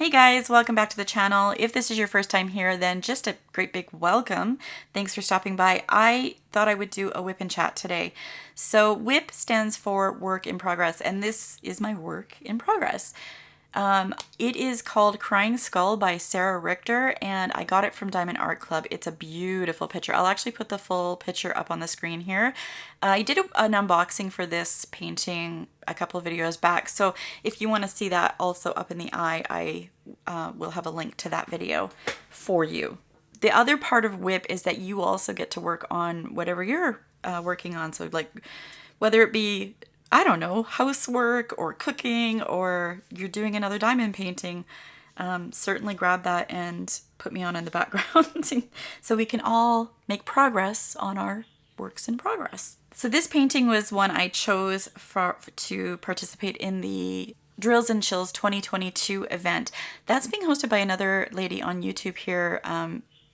Hey guys, welcome back to the channel. If this is your first time here, then just a great big welcome. Thanks for stopping by. I thought I would do a WIP and chat today. So WIP stands for work in progress, and this is my work in progress. It is called Crying Skull by Sarah Richter, and I got it from Diamond Art Club. It's a beautiful picture. I'll actually put the full picture up on the screen here. I did an unboxing for this painting a couple of videos back, so if you want to see that also up in the eye, I will have a link to that video for you. The other part of WIP is that you also get to work on whatever you're working on. So like whether it be, I don't know, housework or cooking, or you're doing another diamond painting, certainly grab that and put me on in the background so we can all make progress on our works in progress. So this painting was one I chose to participate in the Drills and Chills 2022 event. That's being hosted by another lady on YouTube here.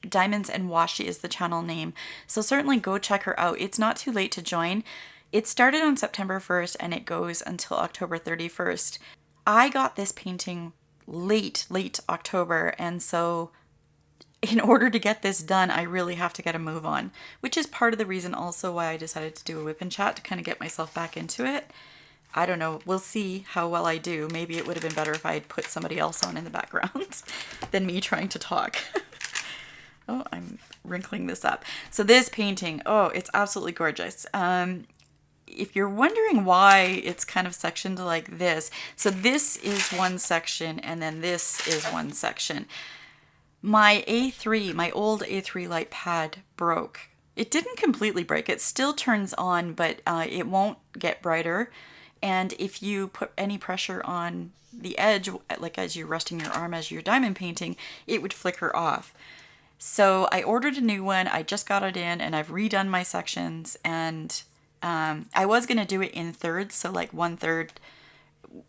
Diamonds and Washi is the channel name. So certainly go check her out. It's not too late to join. It started on September 1st and it goes until October 31st. I got this painting late October, and so in order to get this done, I really have to get a move on, which is part of the reason also why I decided to do a WIP and chat, to kind of get myself back into it. I don't know. We'll see how well I do. Maybe it would have been better if I had put somebody else on in the background than me trying to talk. Oh, I'm wrinkling this up. So this painting, oh, it's absolutely gorgeous. If you're wondering why it's kind of sectioned like this, so this is one section and then this is one section. My A3, my old A3 light pad broke. It didn't completely break. It still turns on, but it won't get brighter. And if you put any pressure on the edge, like as you're resting your arm as you're diamond painting, it would flicker off. So I ordered a new one. I just got it in and I've redone my sections, and I was going to do it in thirds. So like 1/3,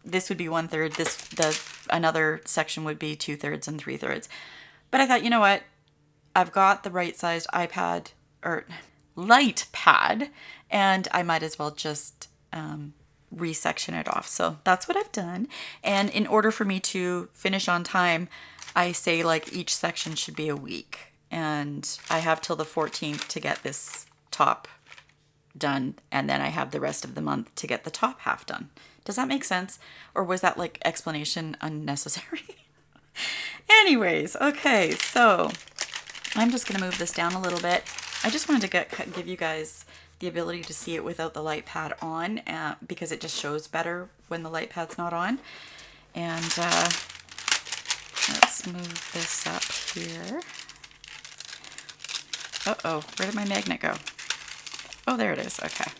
this would be 1/3, another section would be 2/3 and 3/3. But I thought, you know what? I've got the right sized iPad or light pad, and I might as well just resection it off. So that's what I've done. And in order for me to finish on time, I say like each section should be a week. And I have till the 14th to get this top done, and then I have the rest of the month to get the top half done. Does that make sense? Or was that like explanation unnecessary? Anyways, okay, so I'm just gonna move this down a little bit. I just wanted to give you guys the ability to see it without the light pad on, because it just shows better when the light pad's not on. And let's move this up here. Uh-oh, where did my magnet go? Oh, there it is. Okay.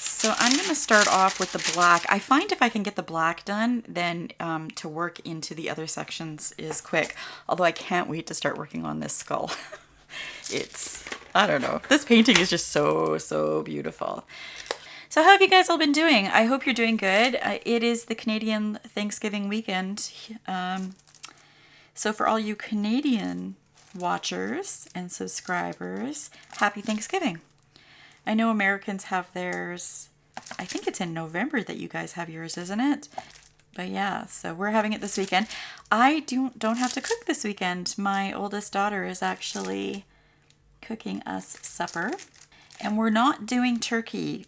So I'm going to start off with the black. I find if I can get the black done, then to work into the other sections is quick. Although I can't wait to start working on this skull. I don't know. This painting is just so beautiful. So how have you guys all been doing? I hope you're doing good. It is the Canadian Thanksgiving weekend. So for all you Canadian watchers and subscribers, happy Thanksgiving. I know Americans have theirs, I think it's in November that you guys have yours, isn't it? But yeah, so we're having it this weekend. I don't have to cook this weekend. My oldest daughter is actually cooking us supper, and we're not doing turkey.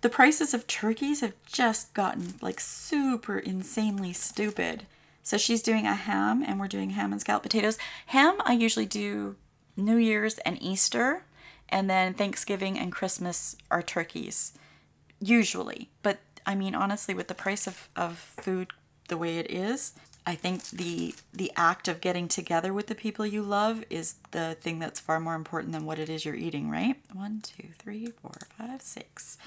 The prices of turkeys have just gotten like super insanely stupid. So she's doing a ham, and we're doing ham and scalloped potatoes. Ham, I usually do New Year's and Easter, and then Thanksgiving and Christmas are turkeys, usually. But I mean, honestly, with the price of food the way it is, I think the act of getting together with the people you love is the thing that's far more important than what it is you're eating, right? 1, 2, 3, 4, 5, 6.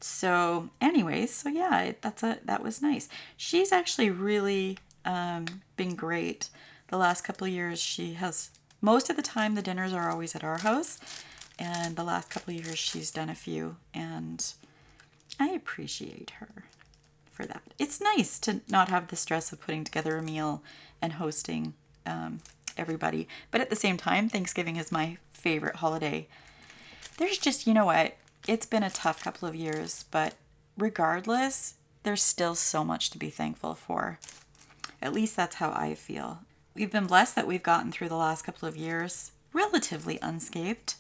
So anyways, so yeah, that was nice. She's actually really been great the last couple of years. She has, most of the time the dinners are always at our house, and the last couple of years she's done a few, and I appreciate her for that. It's nice to not have the stress of putting together a meal and hosting everybody, but at the same time, Thanksgiving is my favorite holiday. There's just, you know what? It's been a tough couple of years, but regardless, there's still so much to be thankful for. At least that's how I feel. We've been blessed that we've gotten through the last couple of years relatively unscathed.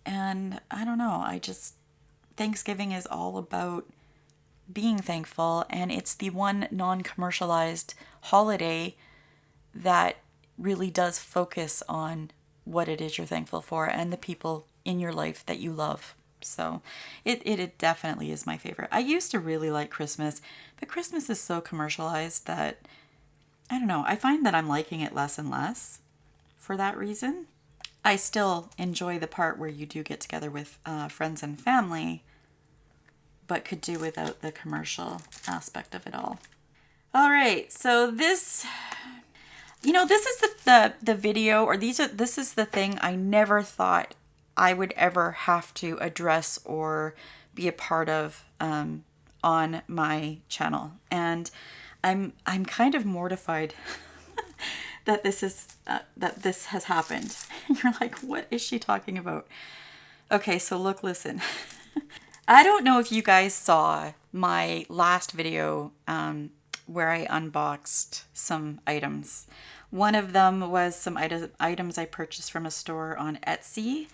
And I don't know, Thanksgiving is all about being thankful, and it's the one non-commercialized holiday that really does focus on what it is you're thankful for and the people in your life that you love. So it definitely is my favorite. I used to really like Christmas, but Christmas is so commercialized that, I don't know, I find that I'm liking it less and less for that reason. I still enjoy the part where you do get together with friends and family, but could do without the commercial aspect of it all. All right, so this is the video, or this is the thing I never thought I would ever have to address or be a part of on my channel, and I'm kind of mortified that this has happened. You're like, what is she talking about? Okay, so listen. I don't know if you guys saw my last video where I unboxed some items. One of them was some items I purchased from a store on Etsy.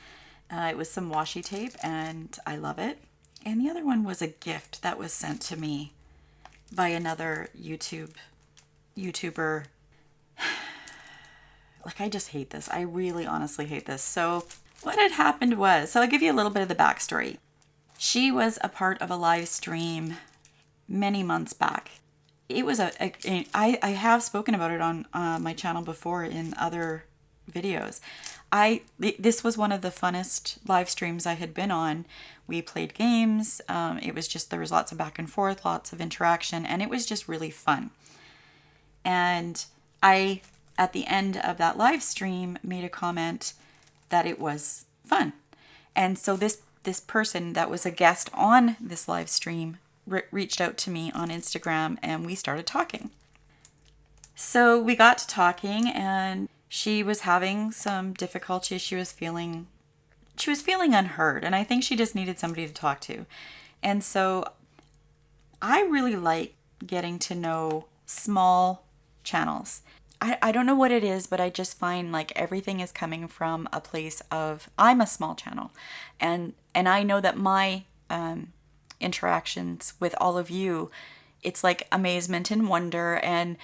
It was some washi tape, and I love it. And the other one was a gift that was sent to me by another YouTuber. Like, I just hate this. I really honestly hate this. So what had happened was, so I'll give you a little bit of the backstory. She was a part of a live stream many months back. It was I have spoken about it on my channel before in other videos. This was one of the funnest live streams I had been on. We played games. It was just, there was lots of back and forth, lots of interaction, and it was just really fun. And I, at the end of that live stream, made a comment that it was fun. And so this person that was a guest on this live stream reached out to me on Instagram, and we started talking. So we got to talking, and she was having some difficulty. She was feeling unheard, and I think she just needed somebody to talk to. And so I really like getting to know small channels. I don't know what it is, but I just find like everything is coming from a place of, I'm a small channel, and I know that my interactions with all of you, it's like amazement and wonder, and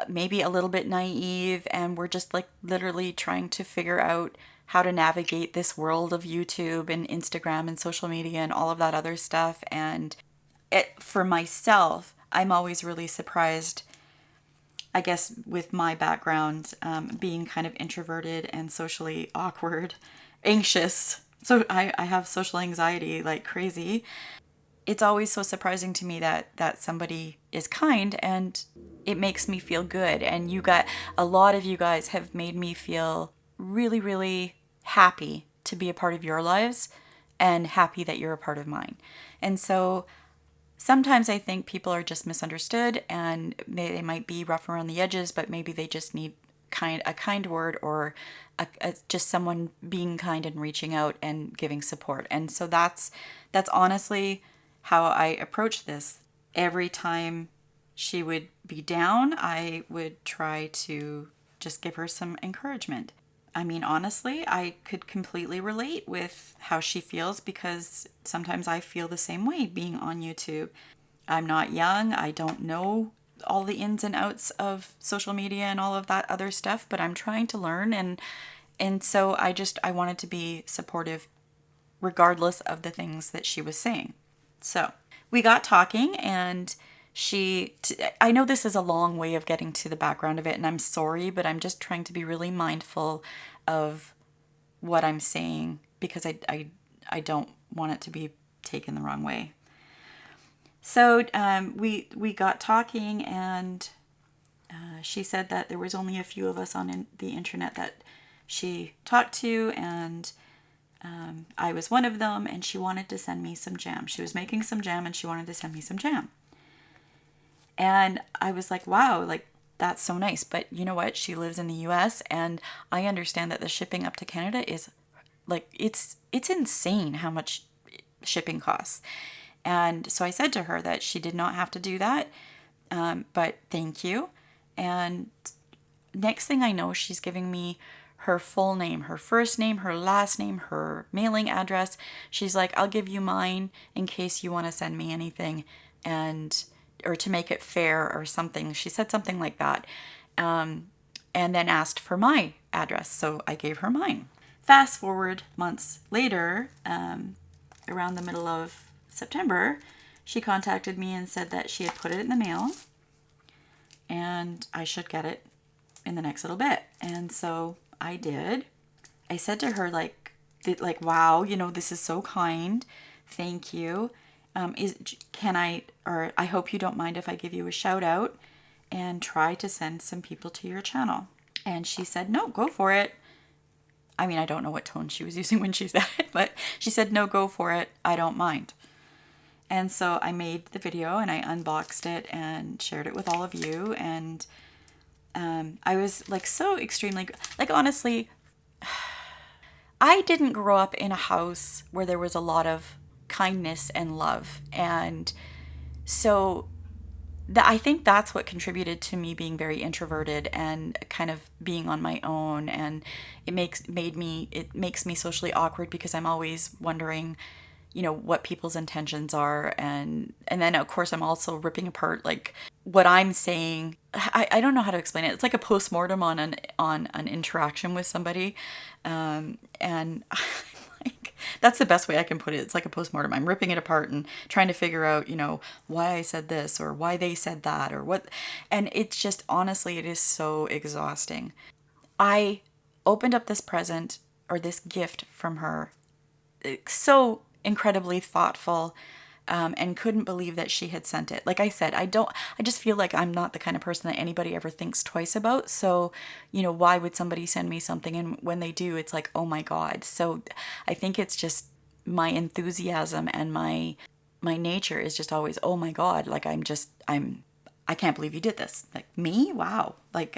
maybe a little bit naive, and we're just like literally trying to figure out how to navigate this world of YouTube and Instagram and social media and all of that other stuff. And for myself, I'm always really surprised, I guess, with my background, being kind of introverted and socially awkward, anxious. So I have social anxiety like crazy. It's always so surprising to me that somebody is kind, and it makes me feel good. And a lot of you guys have made me feel really, really happy to be a part of your lives, and happy that you're a part of mine. And so sometimes I think people are just misunderstood, and they might be rough around the edges, but maybe they just need a kind word, or just someone being kind and reaching out and giving support. And so that's honestly how I approach this. Every time she would be down, I would try to just give her some encouragement. I mean, honestly, I could completely relate with how she feels, because sometimes I feel the same way being on YouTube. I'm not young. I don't know all the ins and outs of social media and all of that other stuff, but I'm trying to learn. And so I wanted to be supportive regardless of the things that she was saying. So we got talking, and I know this is a long way of getting to the background of it, and I'm sorry, but I'm just trying to be really mindful of what I'm saying, because I don't want it to be taken the wrong way. So we got talking, and she said that there was only a few of us on the internet that she talked to, and I was one of them, and she wanted to send me some jam. She was making some jam, and she wanted to send me some jam. And I was like, wow, like, that's so nice. But you know what? She lives in the US, and I understand that the shipping up to Canada is like, it's insane how much shipping costs. And so I said to her that she did not have to do that, but thank you. And next thing I know, she's giving me her full name, her first name, her last name, her mailing address. She's like, I'll give you mine in case you want to send me anything, and or to make it fair or something. She said something like that. And then asked for my address. So I gave her mine. Fast forward months later, around the middle of September, she contacted me and said that she had put it in the mail and I should get it in the next little bit. And so I did. I said to her, like, wow, you know, this is so kind. Thank you. I hope you don't mind if I give you a shout out and try to send some people to your channel. And she said, no, go for it. I mean, I don't know what tone she was using when she said it, but she said, no, go for it. I don't mind. And so I made the video and I unboxed it and shared it with all of you. And I was like so extremely, like, honestly, I didn't grow up in a house where there was a lot of kindness and love. And so I think that's what contributed to me being very introverted and kind of being on my own. And it makes me socially awkward because I'm always wondering, you know, what people's intentions are. And then of course I'm also ripping apart like what I'm saying. I don't know how to explain it. It's like a postmortem on an interaction with somebody. And like, that's the best way I can put it. It's like a postmortem. I'm ripping it apart and trying to figure out, you know, why I said this or why they said that or what. And it's just, honestly, it is so exhausting. I opened up this present or this gift from her. It's so incredibly thoughtful, and couldn't believe that she had sent it. Like I said, I just feel like I'm not the kind of person that anybody ever thinks twice about. So, you know, why would somebody send me something? And when they do, it's like, oh my God. So I think it's just my enthusiasm and my nature is just always, oh my God. Like I can't believe you did this. Like, me? Wow. Like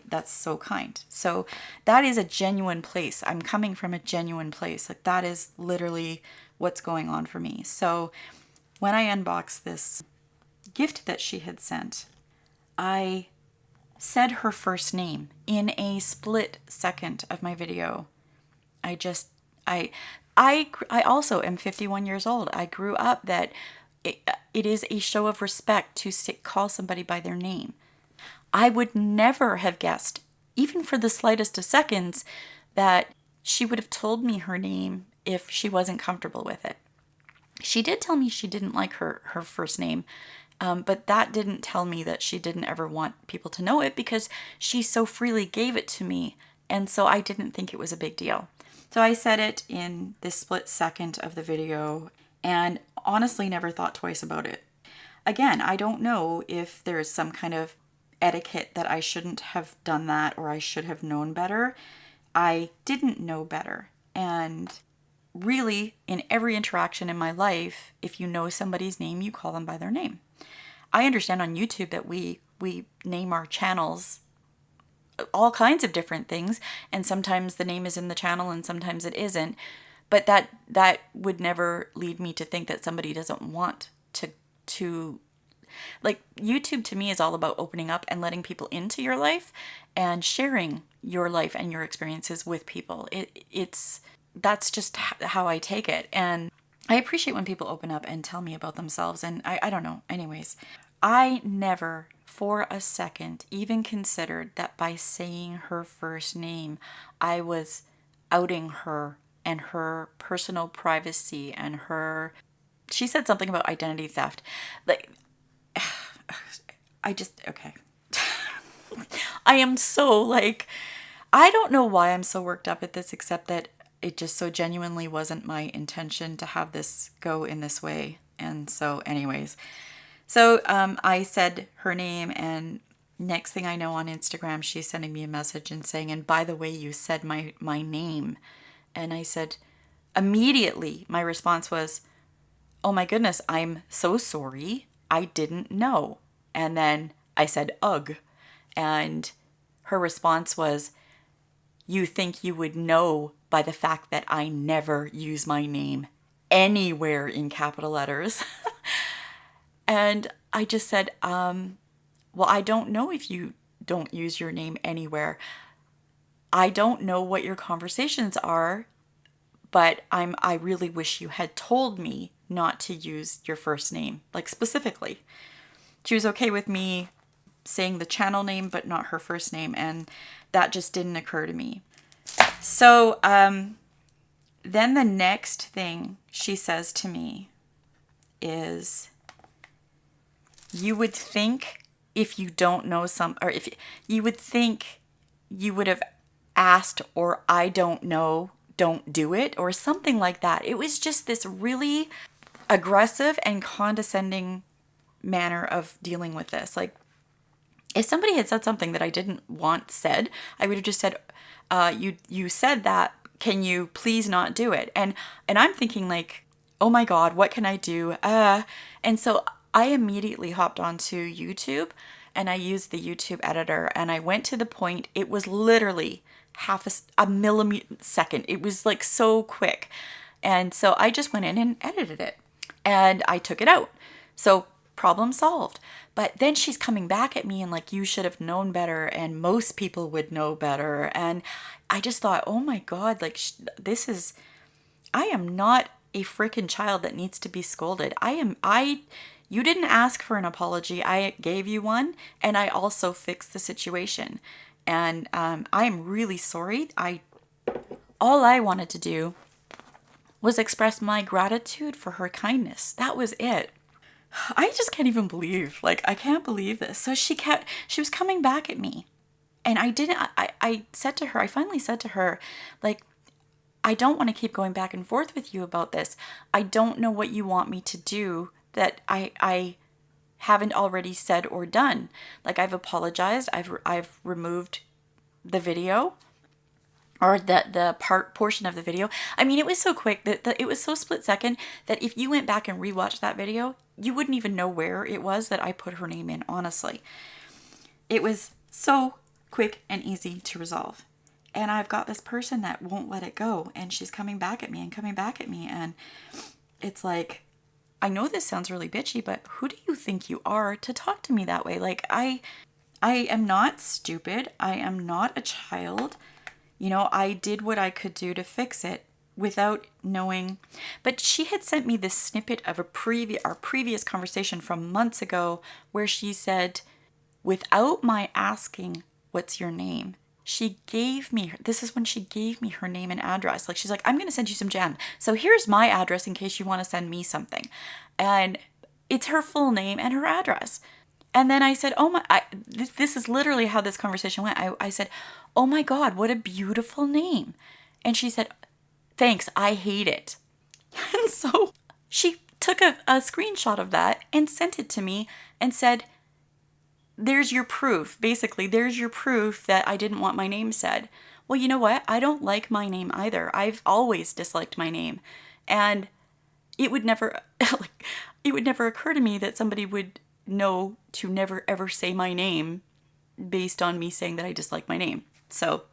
that's so kind. So that is a genuine place. I'm coming from a genuine place. Like, that is literally what's going on for me. So when I unboxed this gift that she had sent, I said her first name in a split second of my video. I also am 51 years old. I grew up that it is a show of respect to call somebody by their name. I would never have guessed, even for the slightest of seconds, that she would have told me her name if she wasn't comfortable with it. She did tell me she didn't like her first name, but that didn't tell me that she didn't ever want people to know it because she so freely gave it to me, and so I didn't think it was a big deal. So I said it in this split second of the video and honestly never thought twice about it. Again, I don't know if there's some kind of etiquette that I shouldn't have done that or I should have known better. I didn't know better. And really, in every interaction in my life, if you know somebody's name, you call them by their name. I understand on YouTube that we name our channels all kinds of different things, and sometimes the name is in the channel and sometimes it isn't. But that would never lead me to think that somebody doesn't want to like, YouTube to me is all about opening up and letting people into your life and sharing your life and your experiences with people. That's just how I take it. And I appreciate when people open up and tell me about themselves. And I don't know. Anyways, I never for a second even considered that by saying her first name, I was outing her and her personal privacy and her... She said something about identity theft. Like, okay. I am so like, I don't know why I'm so worked up at this, except that it just so genuinely wasn't my intention to have this go in this way. And so anyways, so I said her name, and next thing I know on Instagram, she's sending me a message and saying, and by the way, you said my name. And I said, immediately, my response was, oh my goodness, I'm so sorry. I didn't know. And then I said, ugh. And her response was, you think you would know by the fact that I never use my name anywhere in capital letters. And I just said, well, I don't know if you don't use your name anywhere. I don't know what your conversations are, but I really wish you had told me not to use your first name, like specifically. She was okay with me saying the channel name, but not her first name, and that just didn't occur to me. So then the next thing she says to me is, you would think if you don't know or if you would think you would have asked, or I don't know, don't do it, or something like that. It was just this really aggressive and condescending manner of dealing with this. Like, if somebody had said something that I didn't want said, I would have just said, you said that, can you please not do it? And I'm thinking like, oh my God, what can I do? And so I immediately hopped onto YouTube and I used the YouTube editor, and I went to the point. It was literally a millisecond. It was like so quick. And so I just went in and edited it and I took it out. So problem solved. But then she's coming back at me and like, you should have known better, and most people would know better. And I just thought, oh my God, like I am not a freaking child that needs to be scolded. You didn't ask for an apology. I gave you one, and I also fixed the situation. And I am really sorry. All I wanted to do was express my gratitude for her kindness. That was it. I just can't even believe, like, I can't believe this. So she was coming back at me, and I finally said to her, like, I don't want to keep going back and forth with you about this. I don't know what you want me to do that I haven't already said or done. Like, I've apologized. I've removed the video, or the portion of the video. I mean, it was so quick that it was so split second that if you went back and rewatched that video, you wouldn't even know where it was that I put her name in, honestly. It was so quick and easy to resolve. And I've got this person that won't let it go, and she's coming back at me and coming back at me, and it's like, I know this sounds really bitchy, but who do you think you are to talk to me that way? Like, I am not stupid. I am not a child. You know, I did what I could do to fix it without knowing. But she had sent me this snippet of our previous conversation from months ago, where she said, without my asking, what's your name? This is when she gave me her name and address. Like, she's like, I'm going to send you some jam. So here's my address in case you want to send me something. And it's her full name and her address. And then I said, this is literally how this conversation went. I said, oh my God, what a beautiful name. And she said, thanks, I hate it. And so she took a screenshot of that and sent it to me and said, there's your proof. Basically, there's your proof that I didn't want my name said. Well, you know what? I don't like my name either. I've always disliked my name. And it would never occur to me that somebody would know to never ever say my name based on me saying that I dislike my name. So,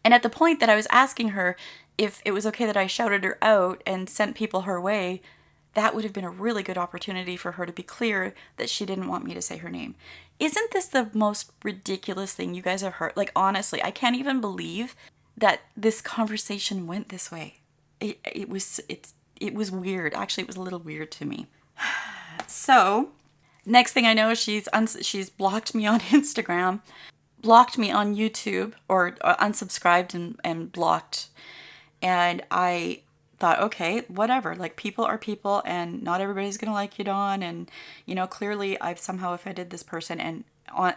and at the point that I was asking her if it was okay that I shouted her out and sent people her way, that would have been a really good opportunity for her to be clear that she didn't want me to say her name. Isn't this the most ridiculous thing you guys have heard? Like, honestly, I can't even believe that this conversation went this way. It was weird. Actually, it was a little weird to me. So, next thing I know, she's blocked me on Instagram, blocked me on YouTube, or unsubscribed and blocked. And I thought, okay, whatever, like, people are people, and not everybody's gonna like you, Dawn, and, you know, clearly I've somehow offended this person, and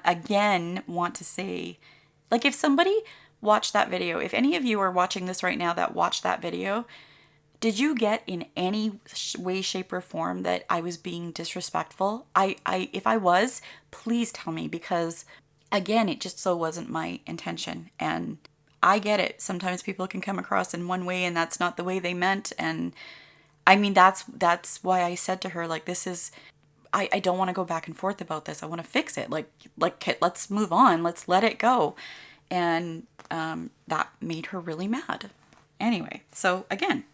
again want to say, like, if somebody watched that video, if any of you are watching this right now that watched that video, did you get in any way, shape, or form that I was being disrespectful? If I was, please tell me, because again, it just so wasn't my intention. And I get it. Sometimes people can come across in one way and that's not the way they meant. And I mean, that's why I said to her, like, this is, I don't want to go back and forth about this. I want to fix it. Like, let's move on. Let's let it go. And that made her really mad. Anyway, so again,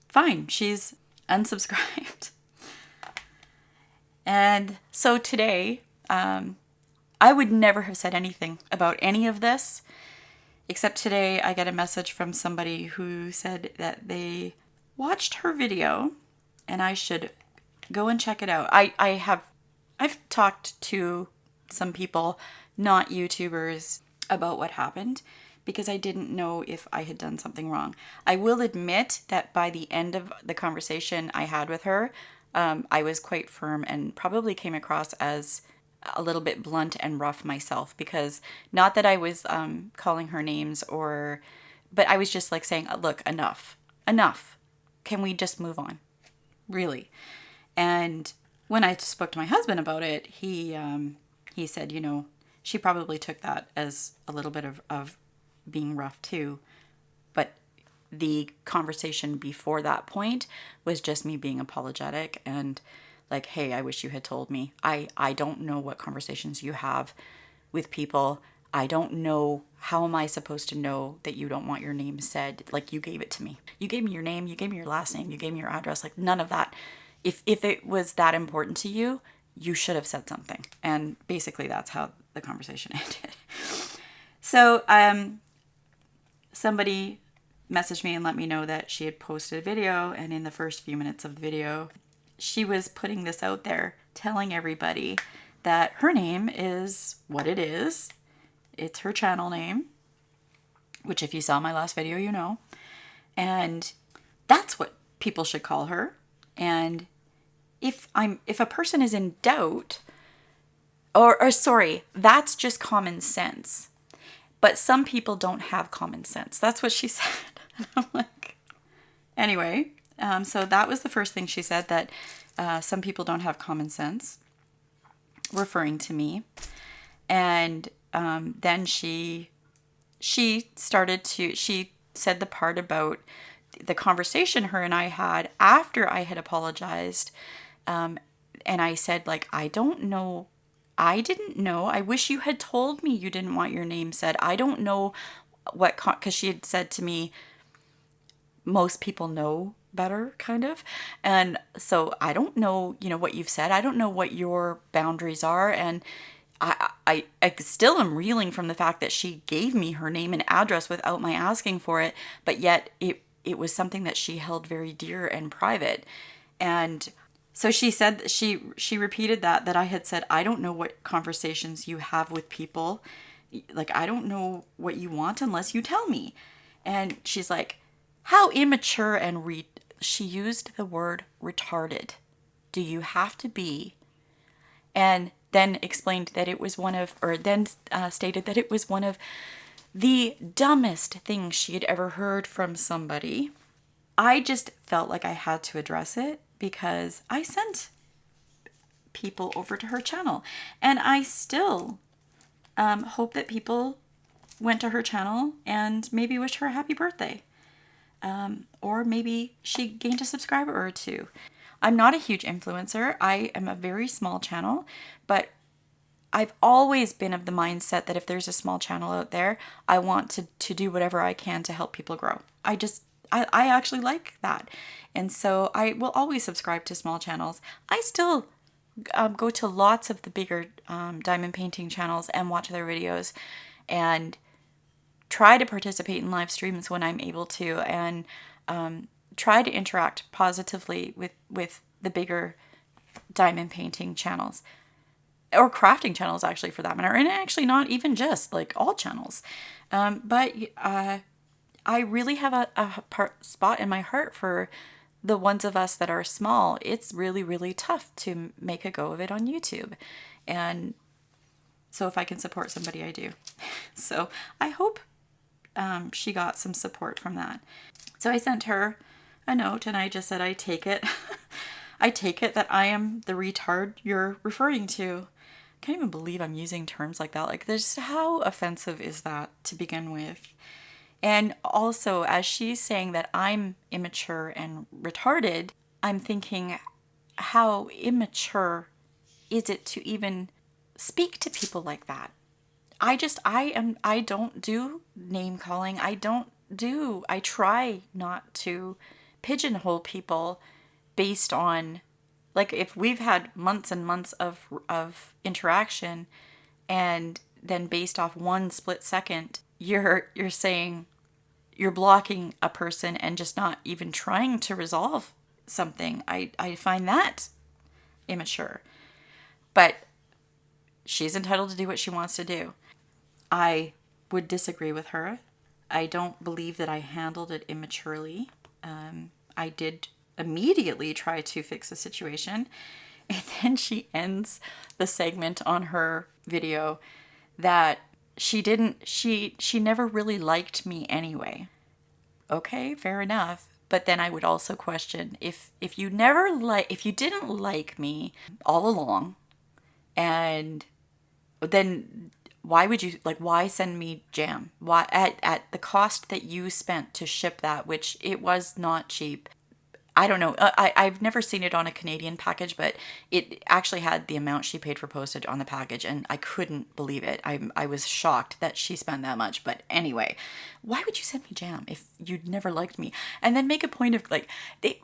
fine. She's unsubscribed. And so today, I would never have said anything about any of this, except today I get a message from somebody who said that they watched her video and I should go and check it out. I've talked to some people, not YouTubers, about what happened because I didn't know if I had done something wrong. I will admit that by the end of the conversation I had with her, I was quite firm and probably came across as a little bit blunt and rough myself, because not that I was calling her names but I was just like saying, look, enough. Can we just move on? Really. And when I spoke to my husband about it, he said, she probably took that as a little bit of being rough too. But the conversation before that point was just me being apologetic and like, hey, I wish you had told me. I don't know what conversations you have with people. I don't know. How am I supposed to know that you don't want your name said? Like, you gave it to me. You gave me your name. You gave me your last name. You gave me your address. Like, none of that. If it was that important to you, you should have said something. And basically that's how the conversation ended. So somebody messaged me and let me know that she had posted a video, and in the first few minutes of the video, she was putting this out there, telling everybody that her name is what it is. It's her channel name, which if you saw my last video, you know. And that's what people should call her. And if a person is in doubt, or sorry, that's just common sense. But some people don't have common sense. That's what she said. And I'm like, anyway, so that was the first thing she said, that some people don't have common sense, referring to me. And then she said the part about the conversation her and I had after I had apologized. And I said, like, I don't know. I didn't know. I wish you had told me you didn't want your name said. I don't know because she had said to me, most people know better, kind of. And so I don't know, what you've said. I don't know what your boundaries are. And I still am reeling from the fact that she gave me her name and address without my asking for it, but yet it was something that she held very dear and private. And so she said, she repeated that I had said, I don't know what conversations you have with people. Like, I don't know what you want unless you tell me. And she's like, how immature and she used the word retarded. Do you have to be? And then explained that it was stated that it was one of the dumbest things she had ever heard from somebody. I just felt like I had to address it because I sent people over to her channel. And I still hope that people went to her channel and maybe wished her a happy birthday. Or maybe she gained a subscriber or two. I'm not a huge influencer. I am a very small channel, but I've always been of the mindset that if there's a small channel out there, I want to do whatever I can to help people grow. I actually like that. And so I will always subscribe to small channels. I still go to lots of the bigger diamond painting channels and watch their videos and try to participate in live streams when I'm able to, and try to interact positively with the bigger diamond painting channels, or crafting channels actually for that matter, and actually not even just like all channels. But I really have a spot in my heart for the ones of us that are small. It's really, really tough to make a go of it on YouTube. And so if I can support somebody, I do. So I hope she got some support from that. So I sent her a note and I just said, I take it. I take it that I am the retard you're referring to. I can't even believe I'm using terms like that. Like, there's, how offensive is that to begin with? And also, as she's saying that I'm immature and retarded, I'm thinking, how immature is it to even speak to people like that? I don't do name calling. I try not to pigeonhole people based on, like, if we've had months and months of interaction, and then based off one split second, you're saying you're blocking a person and just not even trying to resolve something. I find that immature. But she's entitled to do what she wants to do. I would disagree with her. I don't believe that I handled it immaturely. I did immediately try to fix the situation. And then she ends the segment on her video that she never really liked me anyway. Okay, fair enough. But then I would also question, if you didn't like me all along, and then why would you, like, why send me jam? Why, at the cost that you spent to ship that, which it was not cheap. I don't know. I've never seen it on a Canadian package, but it actually had the amount she paid for postage on the package, and I couldn't believe it. I was shocked that she spent that much. But anyway, why would you send me jam if you'd never liked me? And then make a point of, like,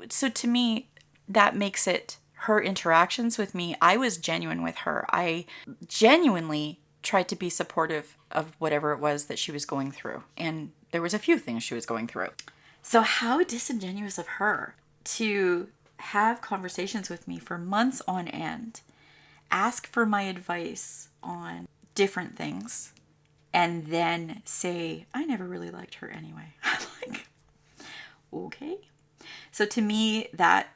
so to me, that makes it her interactions with me. I was genuine with her. I genuinely tried to be supportive of whatever it was that she was going through. And there was a few things she was going through. So how disingenuous of her to have conversations with me for months on end, ask for my advice on different things, and then say, I never really liked her anyway. I'm like, okay. So to me, that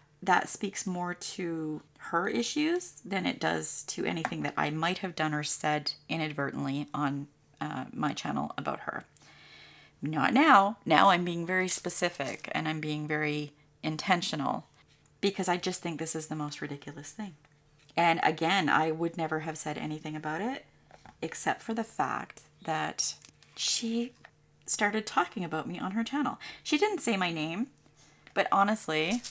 speaks more to her issues than it does to anything that I might have done or said inadvertently on my channel about her. Not now. Now I'm being very specific and I'm being very intentional because I just think this is the most ridiculous thing. And again, I would never have said anything about it except for the fact that she started talking about me on her channel. She didn't say my name, but honestly,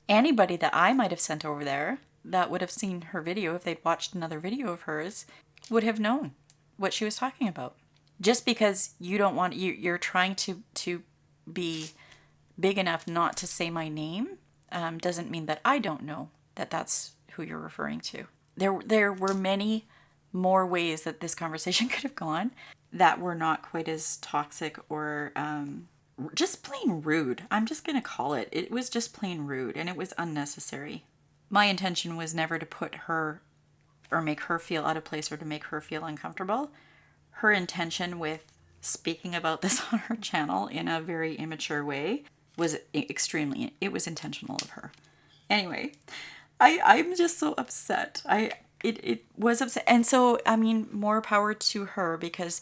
anybody that I might have sent over there that would have seen her video, if they'd watched another video of hers, would have known what she was talking about. Just because you don't want, you're trying to be big enough not to say my name, doesn't mean that I don't know that that's who you're referring to. There were many more ways that this conversation could have gone that were not quite as toxic or just plain rude. I'm just going to call it. It was just plain rude and it was unnecessary. My intention was never to put her or make her feel out of place or to make her feel uncomfortable. Her intention with speaking about this on her channel in a very immature way was it was intentional of her. Anyway, I'm just so upset. It was upset. And so, I mean, more power to her because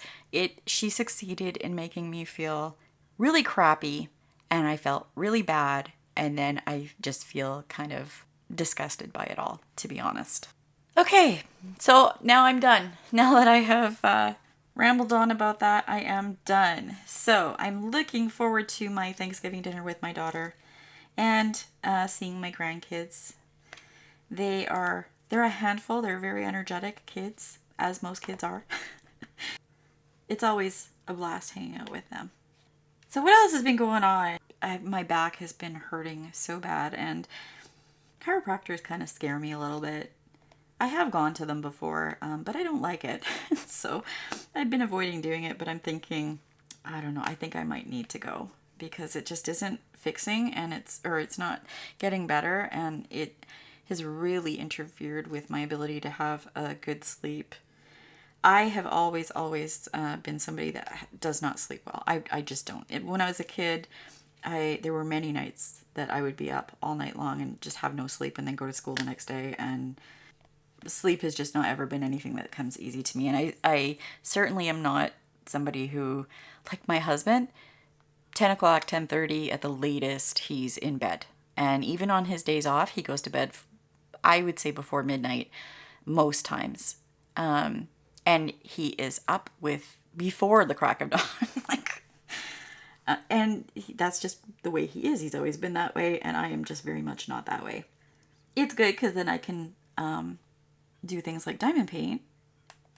she succeeded in making me feel really crappy and I felt really bad. And then I just feel kind of disgusted by it all, to be honest. Okay, so now I'm done. Now that I have rambled on about that, I am done. So I'm looking forward to my Thanksgiving dinner with my daughter and seeing my grandkids. They're a handful. They're very energetic kids, as most kids are. It's always a blast hanging out with them. So what else has been going on? My back has been hurting so bad, and chiropractors kind of scare me a little bit. I have gone to them before, but I don't like it. So I've been avoiding doing it, but I'm thinking, I don't know, I think I might need to go because it just isn't fixing and it's not getting better, and it has really interfered with my ability to have a good sleep. I have always been somebody that does not sleep well. I just don't. When I was a kid, there were many nights that I would be up all night long and just have no sleep and then go to school the next day, and sleep has just not ever been anything that comes easy to me. And I certainly am not somebody who, like my husband, 10 o'clock, 10:30 at the latest, he's in bed. And even on his days off, he goes to bed, I would say before midnight, most times. And he is up before the crack of dawn. That's just the way he is. He's always been that way, and I am just very much not that way. It's good because then I can do things like diamond paint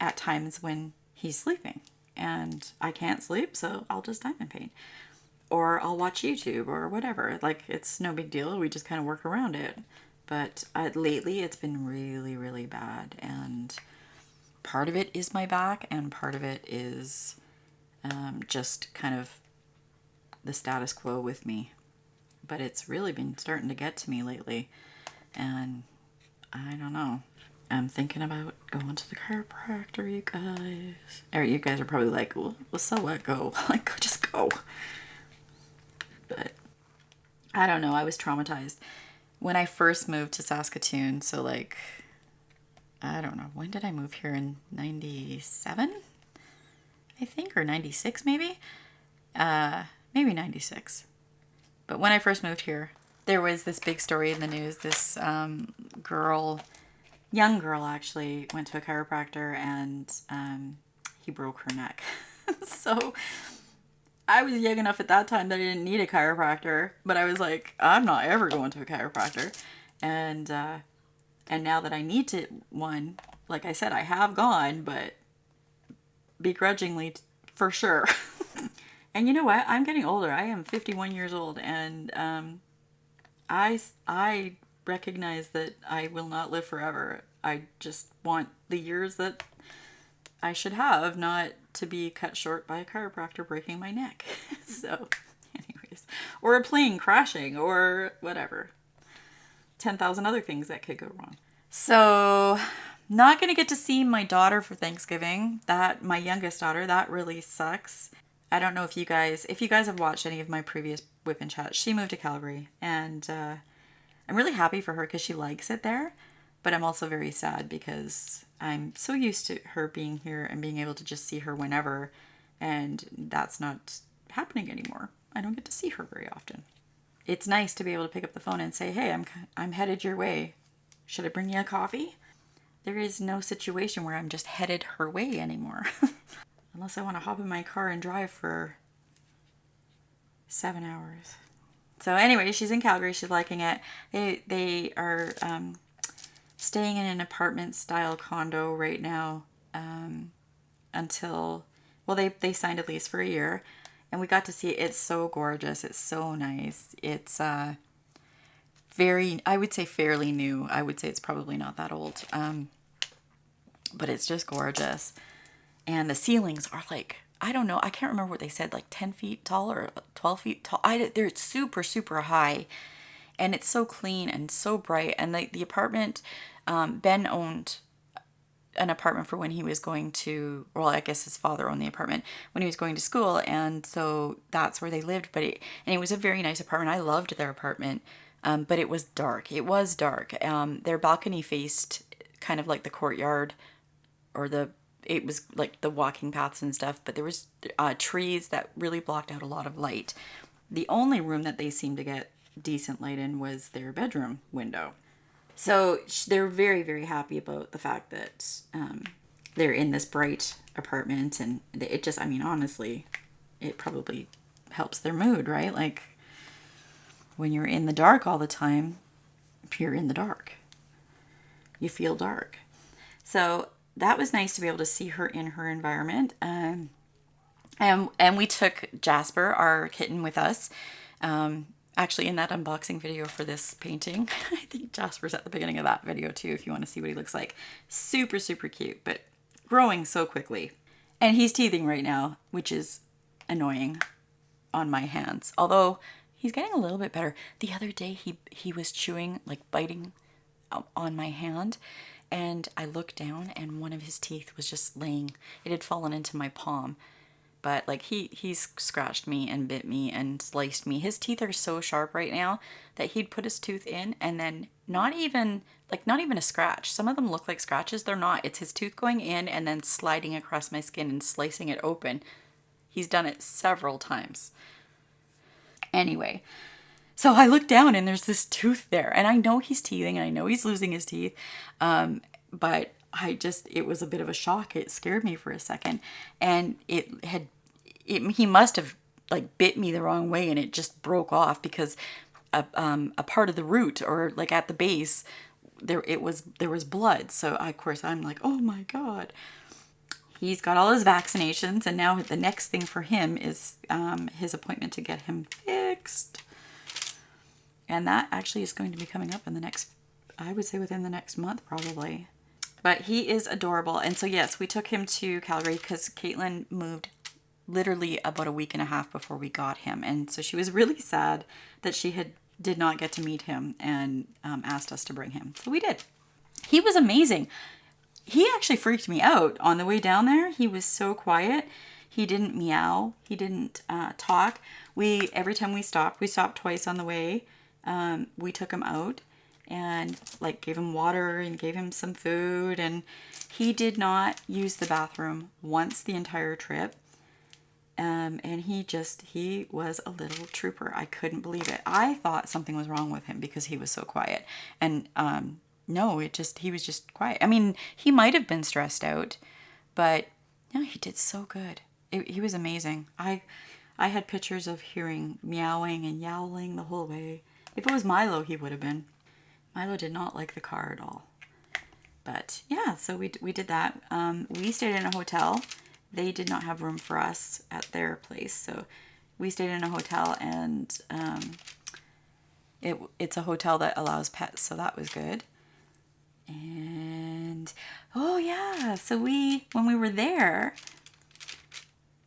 at times when he's sleeping and I can't sleep, so I'll just diamond paint. or I'll watch YouTube or whatever. Like, it's no big deal. We just kind of work around it. But lately it's been really, really bad. And part of it is my back, and part of it is just kind of the status quo with me. But it's really been starting to get to me lately. And I don't know. I'm thinking about going to the chiropractor, you guys. Or you guys are probably like, well, so what? Go. Like, just go. But I don't know. I was traumatized when I first moved to Saskatoon. So, like, I don't know. When did I move here? In 97? I think, or 96 maybe? Maybe 96. But when I first moved here, there was this big story in the news. This young girl actually, went to a chiropractor, and he broke her neck. So I was young enough at that time that I didn't need a chiropractor, but I was like, I'm not ever going to a chiropractor. And now that I need one, like I said, I have gone, but begrudgingly for sure. And you know what? I'm getting older. I am 51 years old, and I recognize that I will not live forever. I just want the years that I should have not to be cut short by a chiropractor breaking my neck. So, anyways, or a plane crashing, or whatever. 10,000 other things that could go wrong. So, not going to get to see my daughter for Thanksgiving. My youngest daughter, that really sucks. I don't know if you guys have watched any of my previous WIP and chats. She moved to Calgary, and I'm really happy for her because she likes it there. But I'm also very sad because I'm so used to her being here and being able to just see her whenever, and that's not happening anymore. I don't get to see her very often. It's nice to be able to pick up the phone and say, hey, I'm headed your way. Should I bring you a coffee? There is no situation where I'm just headed her way anymore. Unless I want to hop in my car and drive for 7 hours. So anyway, she's in Calgary. She's liking it. They are staying in an apartment style condo right now until, well, they signed a lease for a year, and we got to see it. It's so gorgeous. It's so nice. It's I would say fairly new. I would say it's probably not that old. But it's just gorgeous. And the ceilings are like, I don't know, I can't remember what they said, like 10 feet tall or 12 feet tall. They're super, super high. And it's so clean and so bright. And the apartment, Ben owned an apartment for when he was going to, well, I guess his father owned the apartment when he was going to school. And so that's where they lived. But it was a very nice apartment. I loved their apartment. But it was dark. It was dark. Their balcony faced kind of like the courtyard, or it was like the walking paths and stuff, but there was trees that really blocked out a lot of light. The only room that they seemed to get decent light in was their bedroom window. So they're very, very happy about the fact that they're in this bright apartment, and it just, I mean, honestly, it probably helps their mood, right? Like, when you're in the dark all the time, you're in the dark. You feel dark. So that was nice to be able to see her in her environment. And we took Jasper, our kitten, with us. Actually, in that unboxing video for this painting, I think Jasper's at the beginning of that video too, if you want to see what he looks like. Super, super cute, but growing so quickly. And he's teething right now, which is annoying on my hands. Although he's getting a little bit better. The other day he was chewing, like biting on my hand. And I looked down, and one of his teeth was just laying. It had fallen into my palm. But like he's scratched me and bit me and sliced me. His teeth are so sharp right now that he'd put his tooth in, and then not even a scratch. Some of them look like scratches. They're not. It's his tooth going in and then sliding across my skin and slicing it open. He's done it several times. Anyway, so I look down, and there's this tooth there, and I know he's teething, and I know he's losing his teeth, but it was a bit of a shock. It scared me for a second, and he must have like bit me the wrong way, and it just broke off because a part of the root, or like at the base, there was blood. So of course I'm like, oh my God. he's got all his vaccinations, and now the next thing for him is his appointment to get him fixed. And that actually is going to be coming up in the next, I would say within the next month probably. But he is adorable. And so yes, we took him to Calgary because Caitlin moved literally about a week and a half before we got him. And so she was really sad that she did not get to meet him, and asked us to bring him. So we did. He was amazing. He actually freaked me out on the way down there. He was so quiet. He didn't meow. He didn't talk. Every time we stopped twice on the way. We took him out and like gave him water and gave him some food, and he did not use the bathroom once the entire trip. And he was a little trooper. I couldn't believe it. I thought something was wrong with him because he was so quiet. And no, he was just quiet. I mean, he might have been stressed out, but no, he did so good. He was amazing. I had pictures of hearing meowing and yowling the whole way. If it was Milo, he would have been. Milo did not like the car at all. But yeah, so we did that. We stayed in a hotel. They did not have room for us at their place, so we stayed in a hotel, and it's a hotel that allows pets, so that was good. And oh yeah, so when we were there,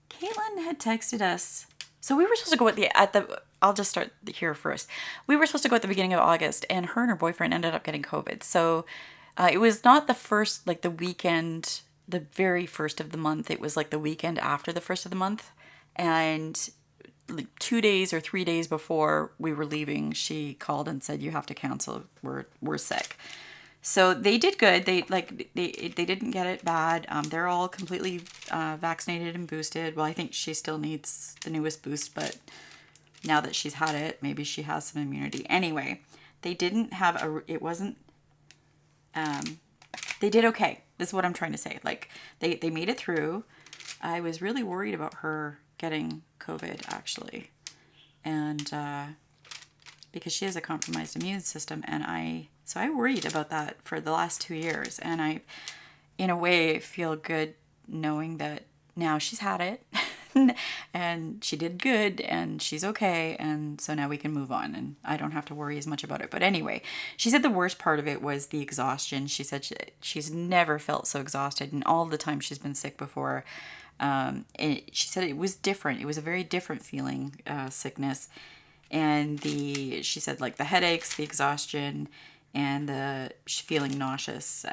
Caitlin had texted us. So we were supposed to go I'll just start here first. We were supposed to go at the beginning of August, and her and her boyfriend ended up getting COVID. So it was not the first, like the weekend, the very first of the month. It was like the weekend after the first of the month. And like 2 days or 3 days before we were leaving, she called and said, "You have to cancel. We're sick." So they did good. They didn't get it bad. They're all completely vaccinated and boosted. Well, I think she still needs the newest boost, but now that she's had it, maybe she has some immunity. Anyway, they didn't have they did okay. This is what I'm trying to say. Like they made it through. I was really worried about her getting COVID actually. And because she has a compromised immune system, and I worried about that for the last 2 years, and I, in a way, feel good knowing that now she's had it, and she did good, and she's okay, and so now we can move on, and I don't have to worry as much about it. But anyway, she said the worst part of it was the exhaustion. She said she's never felt so exhausted in all the time she's been sick before. She said it was different. It was a very different feeling, sickness. And she said like the headaches, the exhaustion, and the feeling nauseous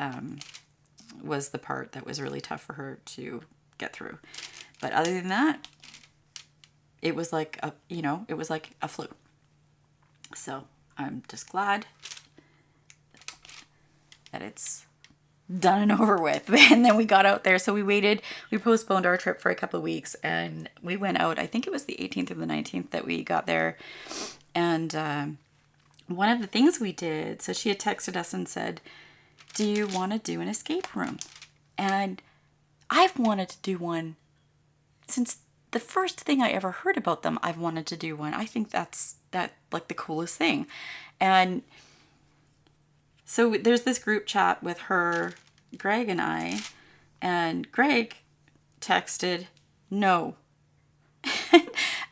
was the part that was really tough for her to get through. But other than that, it was like a flu. So I'm just glad that it's done and over with. And then we got out there. So we postponed our trip for a couple of weeks, and we went out, I think it was the 18th or the 19th that we got there. And one of the things we did, so she had texted us and said, "Do you want to do an escape room?" And I've wanted to do one since the first thing I ever heard about them. I've wanted to do one. I think that's like the coolest thing. And so there's this group chat with her, Greg, and I, and Greg texted no.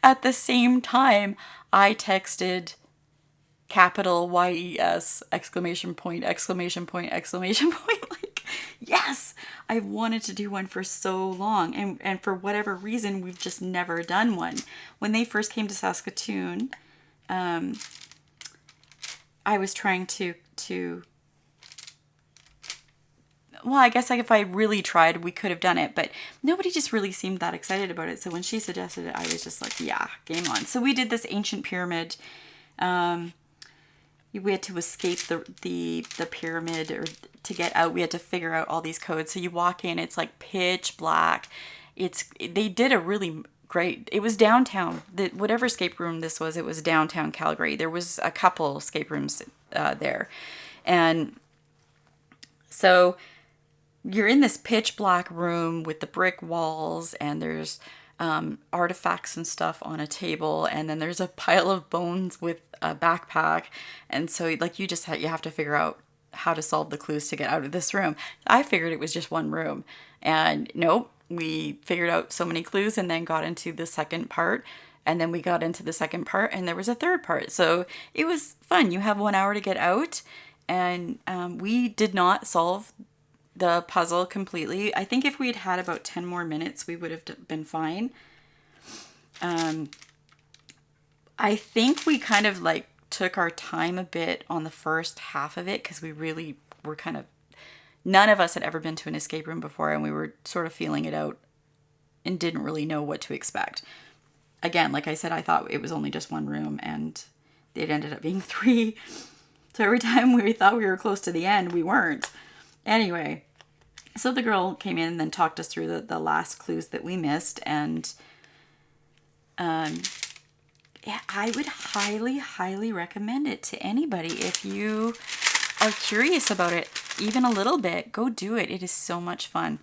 At the same time, I texted capital YES, exclamation point, exclamation point, exclamation point. Like, yes, I've wanted to do one for so long. And for whatever reason, we've just never done one. When they first came to Saskatoon, I was trying to well, I guess like if I really tried, we could have done it, but nobody just really seemed that excited about it. So when she suggested it, I was just like, yeah, game on. So we did this ancient pyramid. We had to escape the pyramid, or to get out, we had to figure out all these codes. So you walk in, it's like pitch black. They did a really great, it was downtown. Whatever escape room this was, it was downtown Calgary. There was a couple escape rooms there. And so you're in this pitch black room with the brick walls, and there's artifacts and stuff on a table, and then there's a pile of bones with a backpack. And so like you have to figure out how to solve the clues to get out of this room. I figured it was just one room, and nope, we figured out so many clues and then got into the second part. And then we got into the second part and there was a third part. So it was fun. You have 1 hour to get out. And we did not solve the puzzle completely. I think if we had had about 10 more minutes, we would have been fine. I think we kind of like took our time a bit on the first half of it because we really were kind of, none of us had ever been to an escape room before and we were sort of feeling it out and didn't really know what to expect. Again, like I said, I thought it was only just one room and it ended up being 3. So every time we thought we were close to the end, we weren't. Anyway, so the girl came in and then talked us through the last clues that we missed. And yeah, I would highly, highly recommend it to anybody. If you are curious about it, even a little bit, go do it. It is so much fun.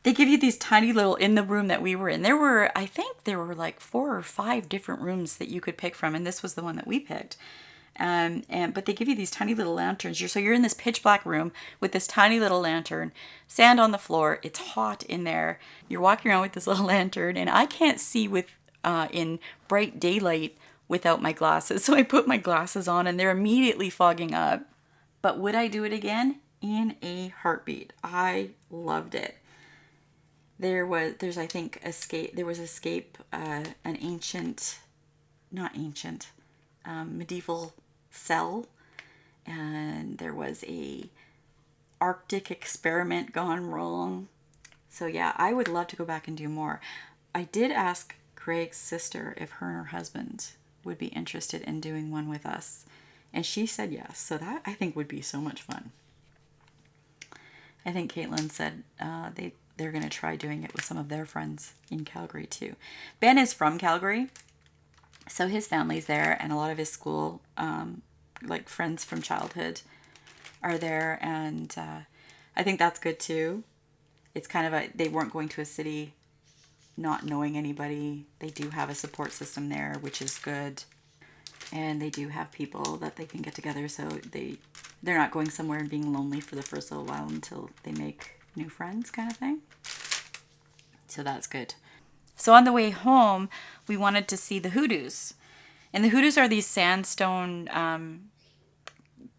They give you these tiny little, in the room that we were in, I think there were like 4 or 5 different rooms that you could pick from. And this was the one that we picked. But they give you these tiny little lanterns. So you're in this pitch black room with this tiny little lantern, sand on the floor. It's hot in there. You're walking around with this little lantern and I can't see in bright daylight without my glasses. So I put my glasses on and they're immediately fogging up. But would I do it again? In a heartbeat. I loved it. There's I think Escape, an medieval cell, and there was a Arctic experiment gone wrong. So yeah, I would love to go back and do more. I did ask Greg's sister if her and her husband would be interested in doing one with us, and she said yes. So that I think would be so much fun. I think Caitlin said they're going to try doing it with some of their friends in Calgary too. Ben is from Calgary, so his family's there, and a lot of his school, like friends from childhood, are there, and I think that's good too. It's kind of they weren't going to a city not knowing anybody. They do have a support system there, which is good, and they do have people that they can get together, so they're not going somewhere and being lonely for the first little while until they make new friends, kind of thing. So that's good. So on the way home, we wanted to see the hoodoos. And the hoodoos are these sandstone,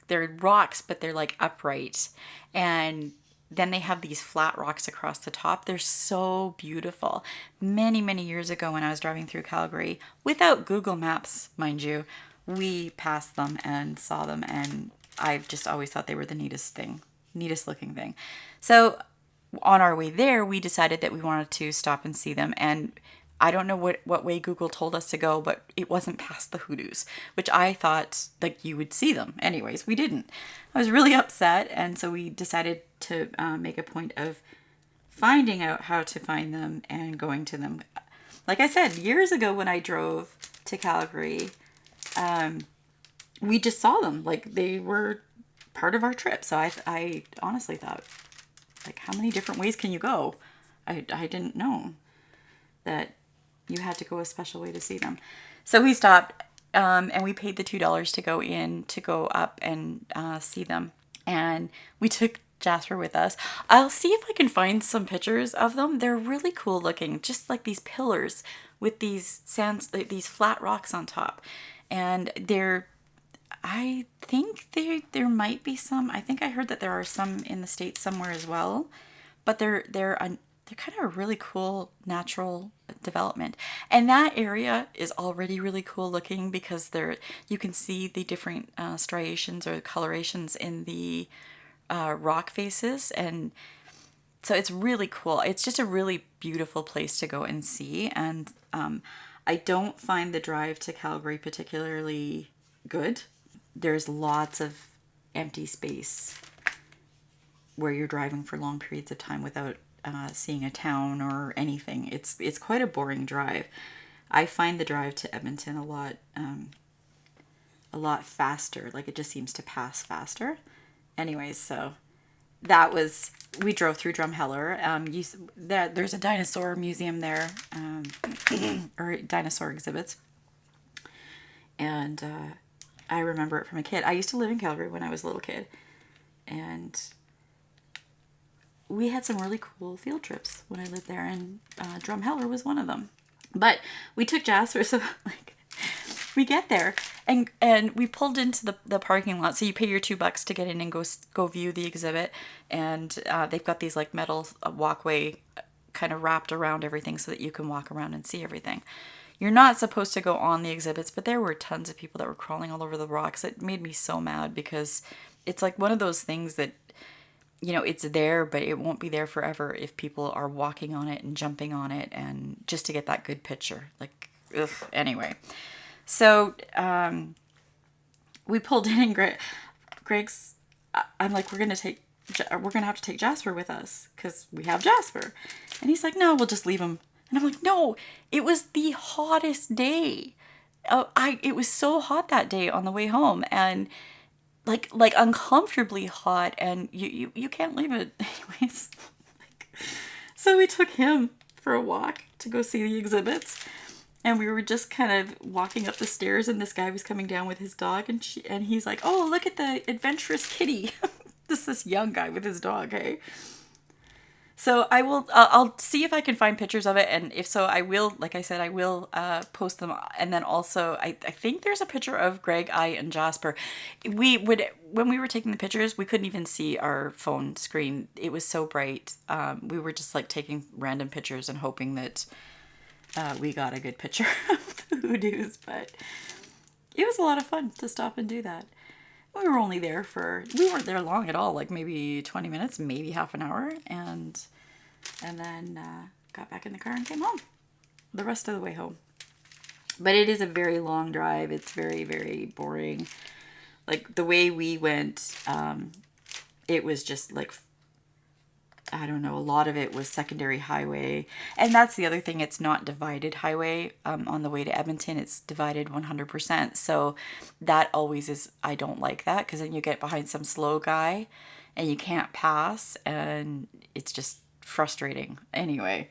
they're rocks, but they're like upright. And then they have these flat rocks across the top. They're so beautiful. Many, many years ago when I was driving through Calgary, without Google Maps, mind you, we passed them and saw them. And I've just always thought they were the neatest looking thing. So on our way there, we decided that we wanted to stop and see them. And I don't know what way Google told us to go, but it wasn't past the hoodoos, which I thought like you would see them. Anyways, we didn't. I was really upset. And so we decided to make a point of finding out how to find them and going to them. Like I said, years ago when I drove to Calgary, we just saw them. Like they were part of our trip. So I honestly thought, like, how many different ways can you go? I didn't know that you had to go a special way to see them. So we stopped and we paid the $2 to go in, to go up and see them. And we took Jasper with us. I'll see if I can find some pictures of them. They're really cool looking, just like these pillars with these these flat rocks on top. And I think there might be some. I think I heard that there are some in the States somewhere as well, but they're kind of a really cool natural development. And that area is already really cool looking because you can see the different striations or colorations in the rock faces, and so it's really cool. It's just a really beautiful place to go and see. And I don't find the drive to Calgary particularly good. There's lots of empty space where you're driving for long periods of time without seeing a town or anything. It's quite a boring drive. I find the drive to Edmonton a lot faster. Like it just seems to pass faster. Anyways, so we drove through Drumheller. There's a dinosaur museum there, or dinosaur exhibits. And I remember it from a kid. I used to live in Calgary when I was a little kid. And we had some really cool field trips when I lived there, and Drumheller was one of them. But we took Jasper, so like we get there and we pulled into the parking lot. So you pay your $2 to get in and go view the exhibit, and they've got these like metal walkway kind of wrapped around everything so that you can walk around and see everything. You're not supposed to go on the exhibits, but there were tons of people that were crawling all over the rocks. It made me so mad because it's like one of those things that, you know, it's there, but it won't be there forever if people are walking on it and jumping on it and just to get that good picture. Like, ugh. Anyway. So, we pulled in and Greg's, I'm like, we're going to have to take Jasper with us because we have Jasper. And he's like, no, we'll just leave him. And I'm like, no, it was the hottest day. It was so hot that day on the way home, and like uncomfortably hot, and you can't leave it anyways. So we took him for a walk to go see the exhibits, and we were just kind of walking up the stairs, and this guy was coming down with his dog, and he's like, oh, look at the adventurous kitty. This young guy with his dog, hey? So I'll see if I can find pictures of it, and if so, I will, like I said, I will post them. And then also, I think there's a picture of Greg, I, and Jasper. When we were taking the pictures, we couldn't even see our phone screen. It was so bright. We were just like taking random pictures and hoping that we got a good picture of the hoodoos, but it was a lot of fun to stop and do that. We weren't there long at all, like maybe 20 minutes, maybe half an hour, and then got back in the car and came home the rest of the way home. But it is a very long drive. It's very, very boring. Like the way we went, it was just like, I don't know, a lot of it was secondary highway. And that's the other thing, it's not divided highway on the way to Edmonton. It's divided 100%. So that always is, I don't like that, because then you get behind some slow guy and you can't pass, and it's just frustrating. Anyway,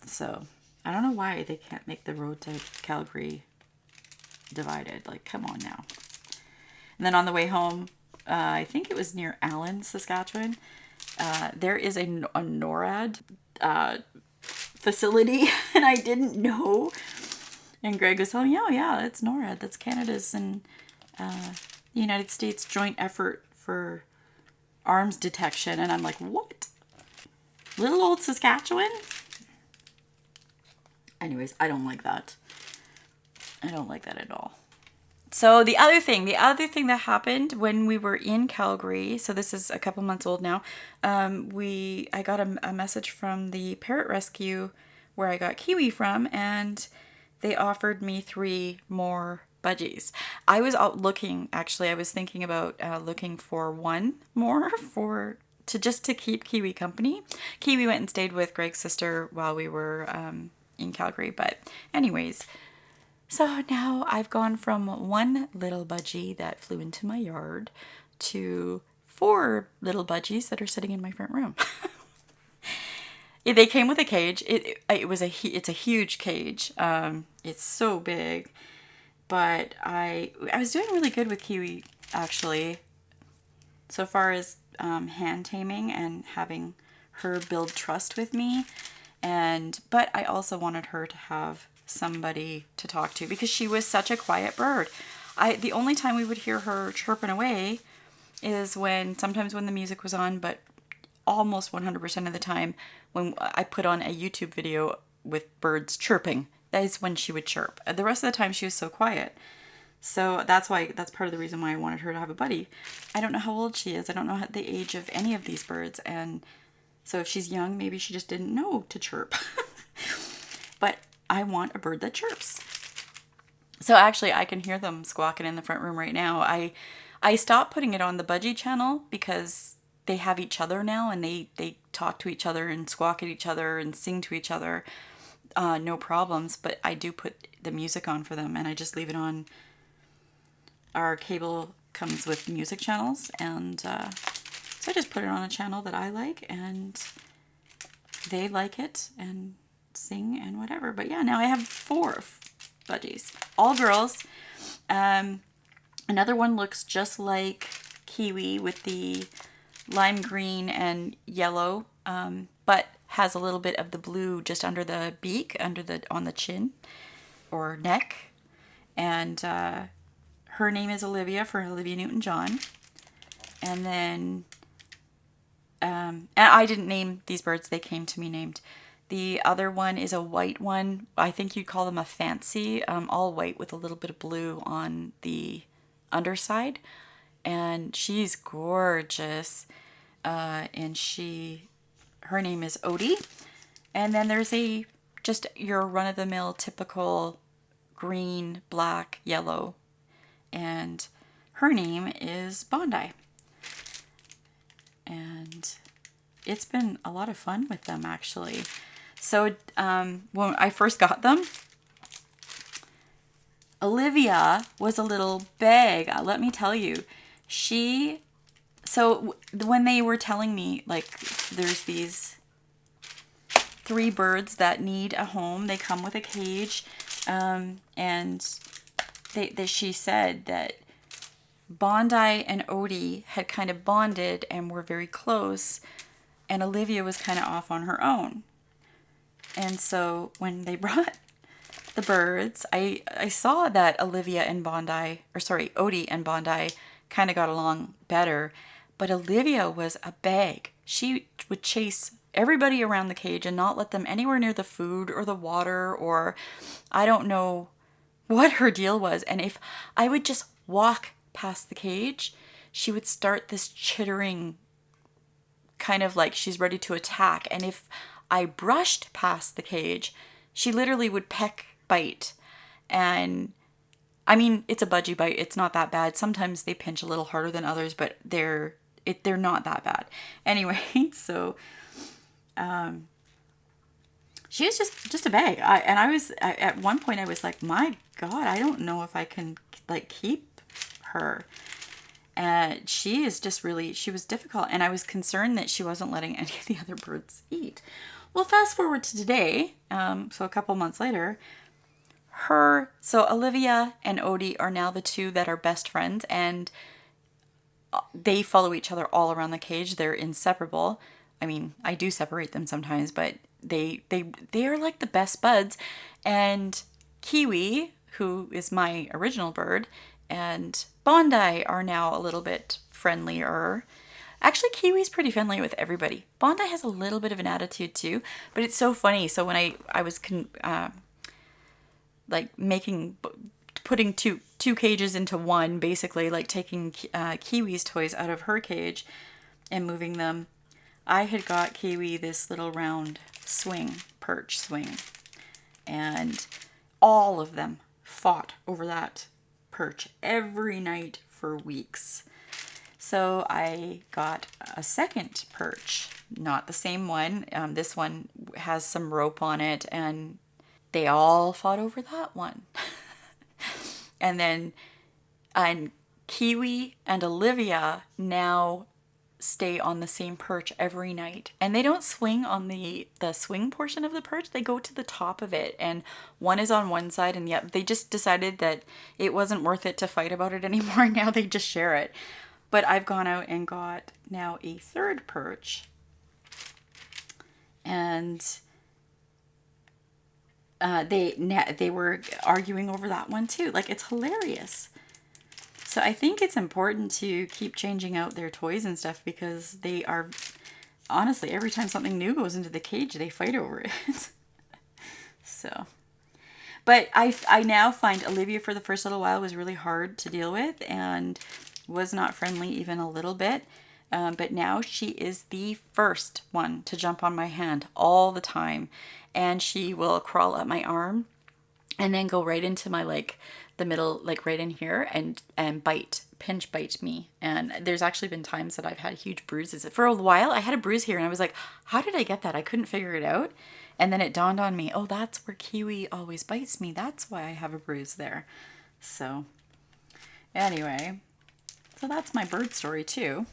so I don't know why they can't make the road to Calgary divided. Like, come on now. And then on the way home, I think it was near Allen, Saskatchewan, there is a NORAD facility, and I didn't know. And Greg was telling me, oh yeah, it's NORAD. That's Canada's and the United States joint effort for arms detection. And I'm like, what? Little old Saskatchewan? Anyways, I don't like that. I don't like that at all. So the other thing that happened when we were in Calgary, so this is a couple months old now, I got a message from the parrot rescue where I got Kiwi from, and they offered me 3 more budgies. I was out looking, actually, I was thinking about looking for 1 more to keep Kiwi company. Kiwi went and stayed with Greg's sister while we were in Calgary, but anyways. So now I've gone from 1 little budgie that flew into my yard to 4 little budgies that are sitting in my front room. They came with a cage. It's a huge cage. It's so big, but I was doing really good with Kiwi, actually, so far as hand taming and having her build trust with me. But I also wanted her to have somebody to talk to, because she was such a quiet bird. The only time we would hear her chirping away is sometimes when the music was on, but almost 100% of the time when I put on a YouTube video with birds chirping, that is when she would chirp. The rest of the time she was so quiet. So that's part of the reason why I wanted her to have a buddy. I don't know how old she is. I don't know the age of any of these birds, and so if she's young, maybe she just didn't know to chirp. But I want a bird that chirps. So actually, I can hear them squawking in the front room right now. I stopped putting it on the budgie channel because they have each other now, and they talk to each other and squawk at each other and sing to each other. No problems, but I do put the music on for them, and I just leave it on. Our cable comes with music channels, and so I just put it on a channel that I like, and they like it, and sing and whatever. But yeah, now I have 4 budgies, all girls. Another one looks just like Kiwi with the lime green and yellow, but has a little bit of the blue just under the beak, on the chin or neck. And her name is Olivia, for Olivia Newton-John. And then, and I didn't name these birds, they came to me named. The other one is a white one. I think you'd call them a fancy, all white with a little bit of blue on the underside. And she's gorgeous. And her name is Odie. And then there's just your run-of-the-mill typical green, black, yellow. And her name is Bondi. And it's been a lot of fun with them, actually. So when I first got them, Olivia was a little bag. Let me tell you, so when they were telling me, like, there's these 3 birds that need a home, they come with a cage, and she said that Bondi and Odie had kind of bonded and were very close, and Olivia was kind of off on her own. And so when they brought the birds, I saw that Olivia and Odie and Bondi kind of got along better, but Olivia was a bag. She would chase everybody around the cage and not let them anywhere near the food or the water, or I don't know what her deal was. And if I would just walk past the cage, she would start this chittering, kind of like she's ready to attack. And if I brushed past the cage, she literally would bite. And I mean, it's a budgie bite. It's not that bad. Sometimes they pinch a little harder than others, but they're not that bad. Anyway, so she was just a bag. At one point I was like, my God, I don't know if I can like keep her. And she was difficult, and I was concerned that she wasn't letting any of the other birds eat. Well, fast forward to today, so a couple months later, so Olivia and Odie are now the 2 that are best friends, and they follow each other all around the cage. They're inseparable. I mean, I do separate them sometimes, but they are like the best buds. And Kiwi, who is my original bird, and Bondi are now a little bit friendlier. Actually, Kiwi's pretty friendly with everybody. Bondi has a little bit of an attitude too, but it's so funny. So when I was putting two cages into one, basically like taking Kiwi's toys out of her cage and moving them, I had got Kiwi this little round perch swing, and all of them fought over that perch every night for weeks. So I got a second perch, not the same one. This one has some rope on it, and they all fought over that one. And Kiwi and Olivia now stay on the same perch every night, and they don't swing on the swing portion of the perch. They go to the top of it, and one is on one side, and they just decided that it wasn't worth it to fight about it anymore. Now they just share it. But I've gone out and got now a third perch, and they were arguing over that one too. Like, it's hilarious. So I think it's important to keep changing out their toys and stuff, because they are, honestly, every time something new goes into the cage, they fight over it. So, but I now find Olivia, for the first little while, was really hard to deal with and was not friendly even a little bit. But now she is the first one to jump on my hand all the time. And she will crawl up my arm and then go right into my, like, the middle, like right in here, and pinch bite me. And there's actually been times that I've had huge bruises. For a while, I had a bruise here, and I was like, how did I get that? I couldn't figure it out. And then it dawned on me, oh, that's where Kiwi always bites me. That's why I have a bruise there. So anyway, so that's my bird story too.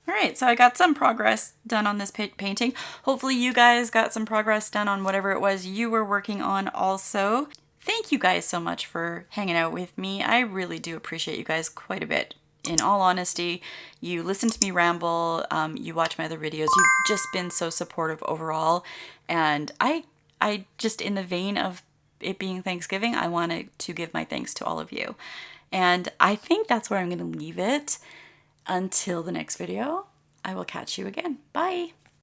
All right, so I got some progress done on this painting. Hopefully you guys got some progress done on whatever it was you were working on also. Thank you guys so much for hanging out with me. I really do appreciate you guys quite a bit. in all honesty, you listen to me ramble, you watch my other videos, you've just been so supportive overall. And I just, in the vein of it being Thanksgiving, I wanted to give my thanks to all of you. And I think that's where I'm going to leave it until the next video. I will catch you again. Bye.